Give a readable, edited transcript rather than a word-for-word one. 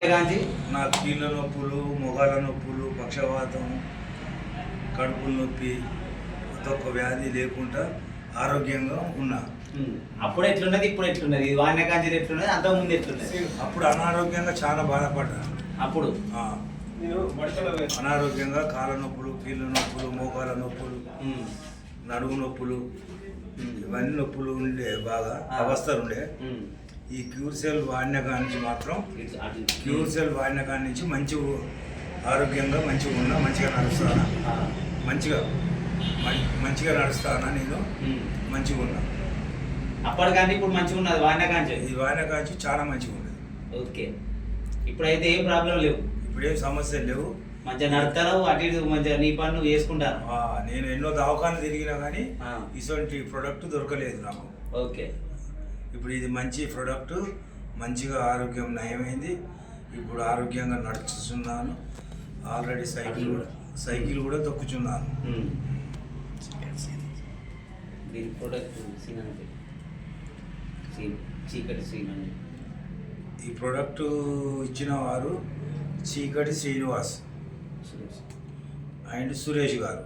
నా కీళ్ళ నొప్పులు, మొగాల నొప్పులు, పక్షవాతం, కడుపుల నొప్పి, ఒక్క వ్యాధి లేకుండా ఆరోగ్యంగా ఉన్నా. అప్పుడు ఎట్లున్నది, ఇప్పుడు ఎట్లున్నది? ఇది వాడిన కాంచి ఎట్లున్నది, అంతకుముందు ఎట్లున్నది? అప్పుడు అనారోగ్యంగా చాలా బాధపడ్డా. అప్పుడు అనారోగ్యంగా కాళ్ళ నొప్పులు, కీళ్ళ నొప్పులు, మోకాల నొప్పులు, నడుము నొప్పులు, ఇవన్నీ నొప్పులు ఉండే, బాగా అవస్థలు ఉండే. ఈ క్యూర్సెల్ వాడిన కాడి నుంచి మాత్రం క్యూర్సెల్ వాడిన కాడి నుంచి మంచి ఆరోగ్యంగా మంచిగా ఉన్నా, మంచిగా నడుస్తానా, మంచిగా నడుస్తానా, నేను మంచిగా ఉన్నా. అప్పటికంటే ఇప్పుడు మంచిగా ఉన్నది వాడిన కాంచి? ఈ వాడిన కాంచి చాలా మంచిగా ఉన్నది. ఓకే, ఇప్పుడైతే ఏం ప్రాబ్లం లేవు, ఇప్పుడేం సమస్యలు లేవు, మంచిగా నడతారు, అటు ఇటు మంచిగా నీ పనులు వేసుకుంటారు. నేను ఎన్నో దవాఖానలు తిరిగినా కానీ ఇటువంటి ప్రొడక్ట్ దొరకలేదు నాకు. ఓకే, ఇప్పుడు ఇది మంచి ప్రొడక్ట్, మంచిగా ఆరోగ్యం నయమైంది. ఇప్పుడు ఆరోగ్యంగా నడుచుతున్నాను. ఆల్రెడీ సైకిల్ కూడా తొక్కుచున్నాను. దీని ప్రొడక్ట్ చీకటి సీన్ అండి. ఈ ప్రొడక్ట్ ఇచ్చిన వారు చీకటి శ్రీనివాస్ అండ్ సురేష్ గారు.